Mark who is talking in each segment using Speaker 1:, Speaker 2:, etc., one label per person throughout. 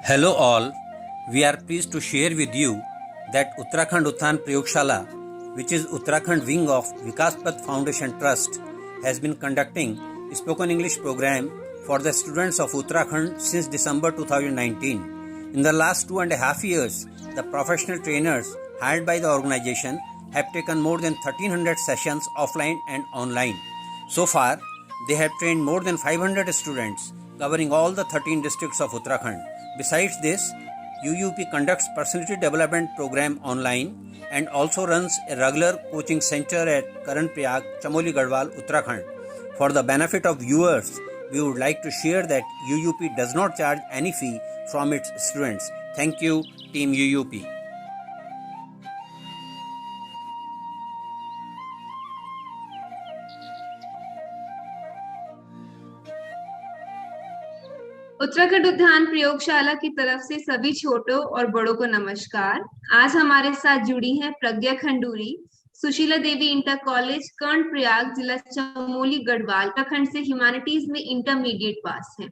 Speaker 1: Hello all, we are pleased to share with you that Uttarakhand Uthan Prayogshala, which is Uttarakhand wing of Vikaspath Foundation Trust, has been conducting spoken English program for the students of Uttarakhand since December 2019. In the last 2.5 years, the professional trainers hired by the organization have taken more than 1300 sessions offline and online. So far, they have trained more than 500 students covering all the 13 districts of Uttarakhand. Besides this, UUP conducts personality development program online and also runs a regular coaching center at Karan Prayag, Chamoli Garhwal, Uttarakhand. For the benefit of viewers, we would like to share that UUP does not charge any fee from its students. Thank you, Team UUP.
Speaker 2: Uttarakhand उद्यान प्रयोगशाला की तरफ से सभी छोटों और बड़ों को नमस्कार। आज हमारे साथ जुड़ी हैं प्रज्ञा खंडूरी, सुशीला देवी इंटर कॉलेज कर्ण प्रयाग, जिला चमोली गढ़वाल, उत्तराखंड से ह्यूमैनिटीज में इंटरमीडिएट पास हैं।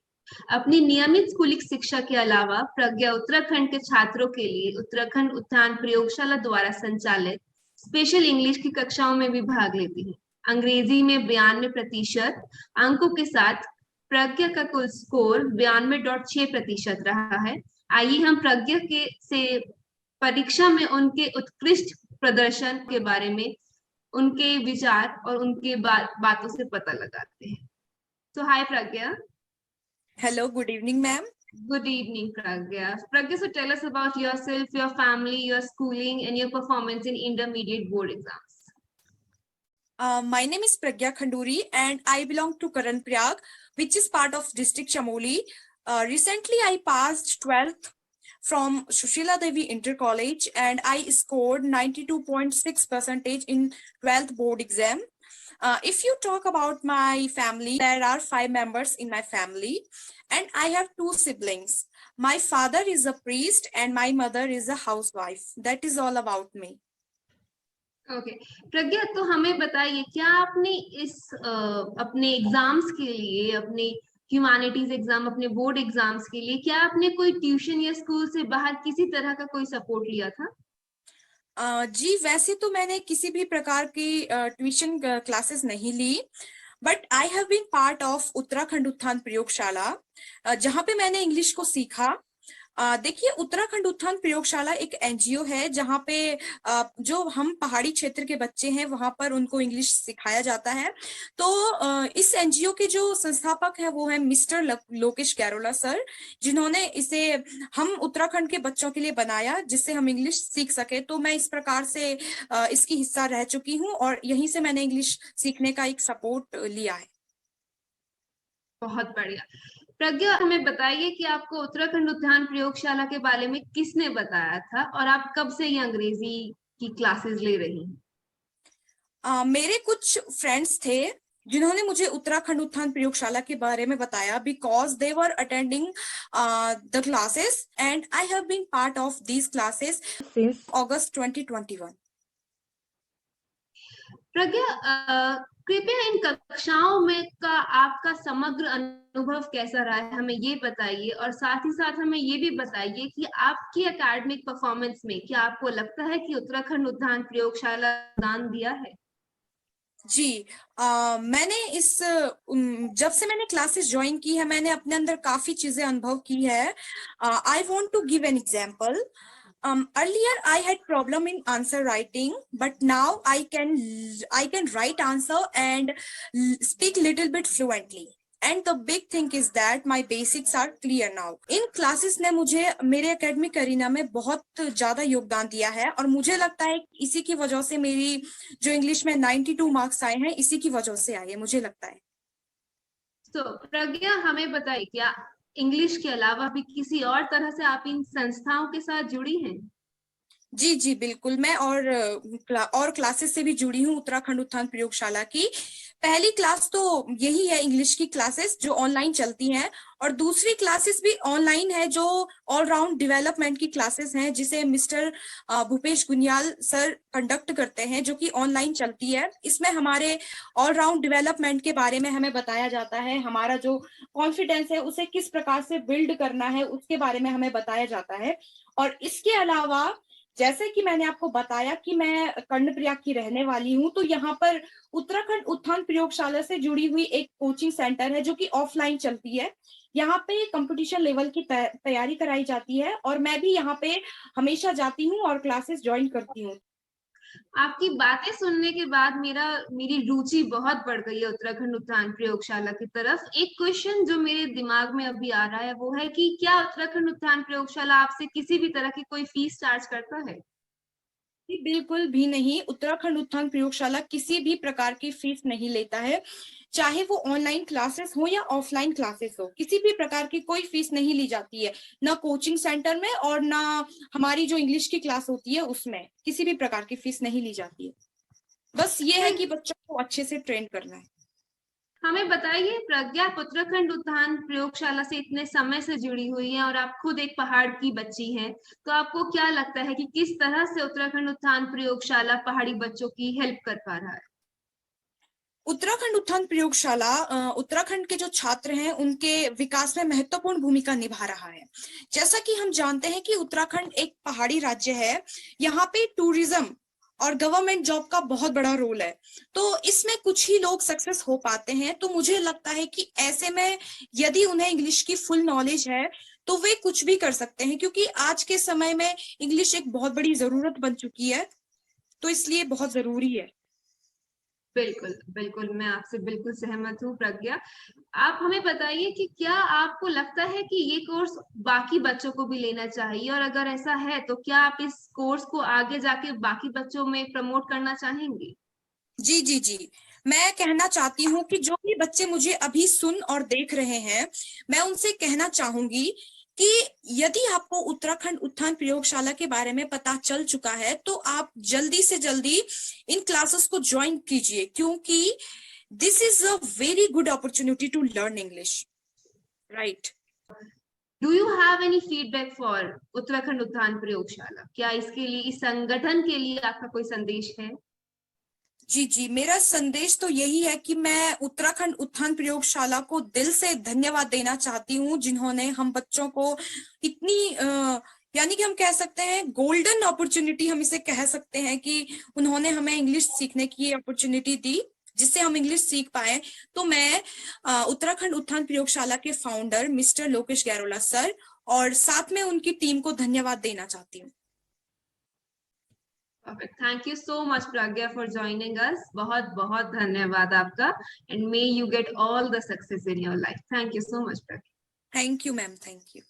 Speaker 2: अपनी नियमित स्कूलिक शिक्षा के अलावा प्रज्ञा उत्तराखंड के छात्रों के लिए उत्तराखंड उद्यान प्रयोगशाला द्वारा संचालित स्पेशल इंग्लिश की कक्षाओं में भी भाग लेती है। अंग्रेजी में 92% अंकों के साथ प्रज्ञा का कुल स्कोर 92.6% रहा है। आइए हम प्रज्ञा से परीक्षा में उनके उत्कृष्ट प्रदर्शन के बारे में, उनके विचार और उनके बातों से पता लगाते हैं। So hi Pragya.
Speaker 3: Hello, good evening ma'am.
Speaker 2: Good evening Pragya. Pragya, so tell us about yourself, your family, your schooling and your performance in intermediate board exams.
Speaker 3: My name is Pragya Khanduri and I belong to Karan Prayag, which is part of district Chamoli. Recently I passed 12th from Sushila Devi Inter College and I scored 92.6% in 12th board exam. If you talk about my family, there are 5 members in my family and I have 2 siblings. My father is a priest and my mother is a housewife. That is all about me.
Speaker 2: Okay Pragya, तो हमें बताइए क्या आपने इस अपने exams के लिए, अपने ह्यूमैनिटीज एग्जाम, अपने बोर्ड एग्जाम्स के लिए क्या आपने कोई ट्यूशन या स्कूल से बाहर किसी तरह का कोई सपोर्ट लिया था?
Speaker 3: जी, वैसे तो मैंने किसी भी प्रकार की ट्यूशन क्लासेस नहीं ली, but I have been part of Uttarakhand Utthan Prayogshala, जहाँ पे मैंने इंग्लिश को सीखा। देखिए, उत्तराखंड उत्थान प्रयोगशाला एक एनजीओ है जहाँ पे जो हम पहाड़ी क्षेत्र के बच्चे हैं वहां पर उनको इंग्लिश सिखाया जाता है। तो इस एनजीओ के जो संस्थापक है वो है मिस्टर लोकेश गैरोला सर, जिन्होंने इसे हम उत्तराखंड के बच्चों के लिए बनाया जिससे हम इंग्लिश सीख सके। तो मैं इस प्रकार से इसकी हिस्सा रह चुकी हूँ और यहीं से मैंने इंग्लिश सीखने का एक सपोर्ट लिया है।
Speaker 2: बहुत बढ़िया। प्रज्ञा, हमें बताइए कि आपको उत्तराखंड उद्यान प्रयोगशाला के बारे में किसने बताया था और आप कब से ये अंग्रेजी की क्लासेस ले रही हैं?
Speaker 3: मेरे कुछ फ्रेंड्स थे जिन्होंने मुझे उत्तराखंड उत्थान प्रयोगशाला के बारे में बताया, because they were attending the classes and I have been part of these classes since August 2021।
Speaker 2: Pragya, कृपया इन कक्षाओं में का आपका समग्र अनुभव कैसा रहा है हमें ये बताइए, और साथ ही साथ हमें ये भी बताइए कि आपकी एकेडमिक परफॉर्मेंस में क्या आपको लगता है कि उत्तराखंड उद्यान प्रयोगशाला दान दिया है?
Speaker 3: जी, मैंने जब से मैंने क्लासेस ज्वाइन की है मैंने अपने अंदर काफी चीजें अनुभव की है। I want to give an example. Earlier I had problem in answer writing, but now I can write answer and speak little bit fluently. And the big thing is that my basics are clear now. In classes ने मुझे मेरे academic arena में बहुत ज्यादा योगदान दिया है और मुझे लगता है इसी की वजह से मेरी जो इंग्लिश में 92 मार्क्स आए हैं इसी की वजह से आए हैं, मुझे लगता है।
Speaker 2: तो प्रज्ञा, हमें बताइए क्या इंग्लिश के अलावा भी किसी और तरह से आप इन संस्थाओं के साथ जुड़ी हैं?
Speaker 3: जी जी बिल्कुल, मैं और क्लासेस से भी जुड़ी हूँ उत्तराखंड उत्थान प्रयोगशाला की। पहली क्लास तो यही है इंग्लिश की क्लासेस जो ऑनलाइन चलती हैं, और दूसरी क्लासेस भी ऑनलाइन है जो ऑल राउंड डेवलपमेंट की क्लासेस हैं, जिसे मिस्टर भूपेश गुनियाल सर कंडक्ट करते हैं, जो कि ऑनलाइन चलती है। इसमें हमारे ऑल राउंड डेवलपमेंट के बारे में हमें बताया जाता है, हमारा जो कॉन्फिडेंस है उसे किस प्रकार से बिल्ड करना है उसके बारे में हमें बताया जाता है। और इसके अलावा जैसे कि मैंने आपको बताया कि मैं कर्णप्रयाग की रहने वाली हूँ, तो यहाँ पर उत्तराखंड उत्थान प्रयोगशाला से जुड़ी हुई एक कोचिंग सेंटर है जो कि ऑफलाइन चलती है। यहाँ पे कंपटीशन लेवल की तैयारी कराई जाती है, और मैं भी यहाँ पे हमेशा जाती हूँ और क्लासेस ज्वाइन करती हूँ।
Speaker 2: आपकी बातें सुनने के बाद मेरी रुचि बहुत बढ़ गई है उत्तराखंड उत्थान प्रयोगशाला की तरफ। एक क्वेश्चन जो मेरे दिमाग में अभी आ रहा है वो है कि क्या उत्तराखंड उत्थान प्रयोगशाला आपसे किसी भी तरह की कोई फीस चार्ज करता है?
Speaker 3: जी, बिल्कुल भी नहीं। उत्तराखंड उत्थान प्रयोगशाला किसी भी प्रकार की फीस नहीं लेता है, चाहे वो ऑनलाइन क्लासेस हो या ऑफलाइन क्लासेस हो, किसी भी प्रकार की कोई फीस नहीं ली जाती है, ना कोचिंग सेंटर में और ना हमारी जो इंग्लिश की क्लास होती है उसमें किसी भी प्रकार की फीस नहीं ली जाती है। बस ये है कि बच्चों को अच्छे से ट्रेन करना है।
Speaker 2: हमें बताइए प्रज्ञा, आप उत्तराखंड उत्थान प्रयोगशाला से इतने समय से जुड़ी हुई है और आप खुद एक पहाड़ की बच्ची हैं, तो आपको क्या लगता है कि किस तरह से उत्तराखंड उत्थान प्रयोगशाला पहाड़ी बच्चों की हेल्प कर पा रहा है?
Speaker 3: उत्तराखंड उत्थान प्रयोगशाला उत्तराखंड के जो छात्र हैं उनके विकास में महत्वपूर्ण भूमिका निभा रहा है। जैसा कि हम जानते हैं कि उत्तराखंड एक पहाड़ी राज्य है, यहाँ पे टूरिज्म और गवर्नमेंट जॉब का बहुत बड़ा रोल है, तो इसमें कुछ ही लोग सक्सेस हो पाते हैं। तो मुझे लगता है कि ऐसे में यदि उन्हें इंग्लिश की फुल नॉलेज है तो वे कुछ भी कर सकते हैं, क्योंकि आज के समय में इंग्लिश एक बहुत बड़ी जरूरत बन चुकी है, तो इसलिए बहुत जरूरी है।
Speaker 2: बिल्कुल बिल्कुल, मैं आपसे बिल्कुल सहमत हूँ प्रज्ञा। आप हमें बताइए कि क्या आपको लगता है कि ये कोर्स बाकी बच्चों को भी लेना चाहिए, और अगर ऐसा है तो क्या आप इस कोर्स को आगे जाके बाकी बच्चों में प्रमोट करना चाहेंगे?
Speaker 3: जी जी जी, मैं कहना चाहती हूँ कि जो भी बच्चे मुझे अभी सुन और देख रहे हैं, मैं उनसे कहना चाहूंगी कि यदि आपको उत्तराखंड उत्थान प्रयोगशाला के बारे में पता चल चुका है तो आप जल्दी से जल्दी इन क्लासेस को ज्वाइन कीजिए, क्योंकि this is a very good opportunity to learn English, right.
Speaker 2: Do you have any feedback for Uttarakhand Utthan Prayogshala? क्या इसके लिए, इस संगठन के लिए आपका कोई संदेश है?
Speaker 3: जी जी, मेरा संदेश तो यही है कि मैं उत्तराखंड उत्थान प्रयोगशाला को दिल से धन्यवाद देना चाहती हूँ, जिन्होंने हम बच्चों को इतनी यानी कि हम कह सकते हैं गोल्डन अपॉर्चुनिटी, हम इसे कह सकते हैं कि उन्होंने हमें इंग्लिश सीखने की अपॉर्चुनिटी दी जिससे हम इंग्लिश सीख पाए। तो मैं उत्तराखंड उत्थान प्रयोगशाला के founder mister Lokesh Gairola sir और साथ में उनकी टीम को धन्यवाद देना चाहती हूँ।
Speaker 2: Perfect. Thank you so much, Pragya, for joining us. बहुत बहुत धन्यवाद आपका. And may you get all the success in your life. Thank you so much, Pragya.
Speaker 3: Thank you ma'am, thank you.